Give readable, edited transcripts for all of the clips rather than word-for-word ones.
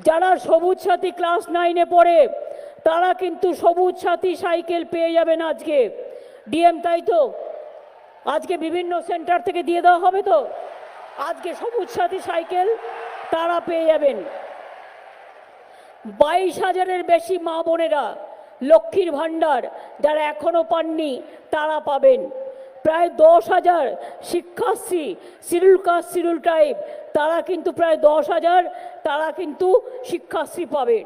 যারা সবুজ সাথী ক্লাস 9-এ পড়ে তারা কিন্তু সবুজ সাথী সাইকেল পেয়ে যাবেন আজকে। ডিএম তাই তো, আজকে বিভিন্ন সেন্টার থেকে দিয়ে দেওয়া হবে তো, আজকে সবুজ সাথী সাইকেল তারা পেয়ে যাবেন। 22,000-এর বেশি মা বোনেরা লক্ষ্মীর ভাণ্ডার যারা এখনো পাননি তারা পাবেন। প্রায় 10,000 Sikshashree schedule caste schedule tribe তারা কিন্তু প্রায় 10,000 তারা কিন্তু শিক্ষাশ্রী পাবেন।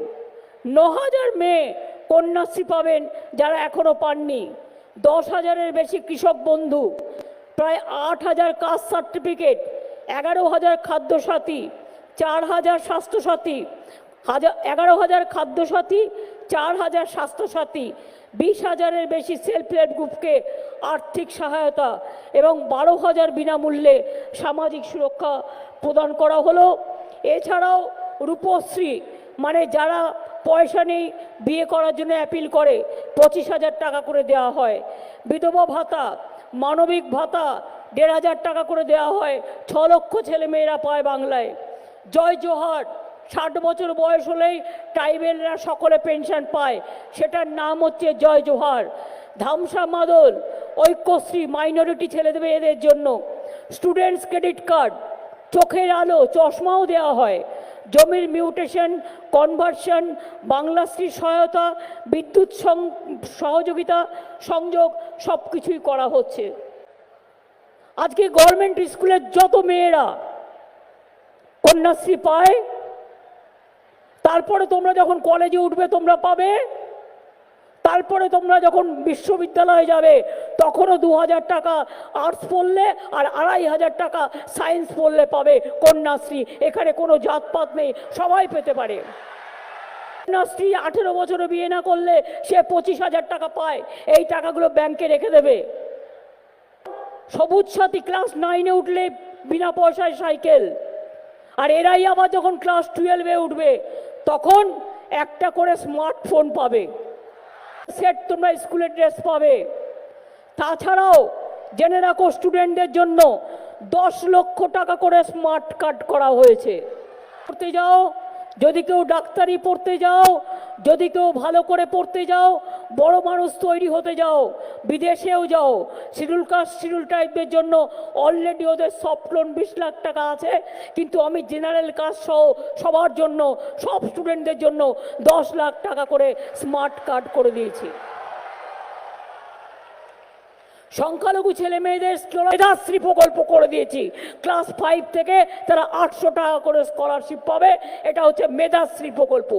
9,000 মেয়ে কন্যাশ্রী পাবেন যারা এখনো পাননি। 10,000-এর বেশি কৃষক বন্ধু, প্রায় 8,000 কাস্ট সার্টিফিকেট, 11,000 খাদ্যসাথী, 4,000 স্বাস্থ্যসাথী, 11,000 খাদ্যসাথী, 4,000 স্বাস্থ্যসাথী, 20,000-এর বেশি সেলফ হেল্প গ্রুপকে আর্থিক সহায়তা এবং 12,000 বিনামূল্যে সামাজিক সুরক্ষা প্রদান করা হলো। এছাড়াও রূপশ্রী মানে যারা পয়সা নেই বিয়ে করার জন্য অ্যাপিল করে 25,000 টাকা করে দেওয়া হয়। বিধবা ভাতা, মানবিক ভাতা 1,500 টাকা করে দেওয়া হয়। 6 লক্ষ ছেলেমেয়েরা পায় বাংলায়। জয় জোহার, 60 বছর বয়স হলেই ট্রাইবেলরা সকলে পেনশন পায়, সেটার নাম হচ্ছে জয় জোহার। ধামসা মাদল, ঐক্যশ্রী মাইনরিটি ছেলেদের মেয়েদের জন্য। স্টুডেন্টস ক্রেডিট কার্ড, চোখের আলো চশমাও দেওয়া হয়। জমির মিউটেশন, কনভার্সন, বাংলাশ্রী সহায়তা, বিদ্যুৎ সহযোগিতা, সংযোগ সব কিছুই করা হচ্ছে। আজকে গভর্নমেন্ট স্কুলের যত মেয়েরা কন্যাশ্রী পায়, তারপরে তোমরা যখন কলেজে উঠবে তোমরা পাবে, তারপরে তোমরা যখন বিশ্ববিদ্যালয়ে যাবে তখনও 2,000 টাকা আর্টস পড়লে আর 2,500 টাকা সায়েন্স পড়লে পাবে কন্যাশ্রী। এখানে কোনো জাতপাত নেই, সবাই পেতে পারে কন্যাশ্রী। 18 বছরে বিয়ে না করলে সে 25,000 টাকা পায়, এই টাকাগুলো ব্যাংকে রেখে দেবে। সবুজ সাথী ক্লাস 9-এ উঠলে বিনা পয়সায় সাইকেল, আর এরাই আবার যখন ক্লাস 12-এ উঠবে তখন একটা করে স্মার্টফোন পাবে, সেট তোমরা স্কুলের ড্রেস পাবে। তাছাড়াও জেনে রাখো স্টুডেন্টদের জন্য 10 লক্ষ টাকা করে স্মার্ট কার্ড করা হয়েছে। পড়তে যাও, যদি কেউ ডাক্তারি পড়তে যাও, যদি কেউ ভালো করে পড়তে যাও, বড় মানুষ তৈরি হতে যাও, বিদেশেও যাও, শিডিউল কাস্ট শিডিউল ট্রাইবদের জন্য অলরেডি ওদের সফট লোন 20 লাখ টাকা আছে। কিন্তু আমি জেনারেল কাস্ট সহ সবার জন্য, সব স্টুডেন্টদের জন্য 10 লাখ টাকা করে স্মার্ট কার্ড করে দিয়েছি। সংখ্যালঘু ছেলে মেয়েদের মেধাশ্রী প্রকল্প করে দিয়েছি। ক্লাস 5 থেকে তারা 800 টাকা করে স্কলারশিপ পাবে। এটা হচ্ছে মেধাশ্রী প্রকল্প।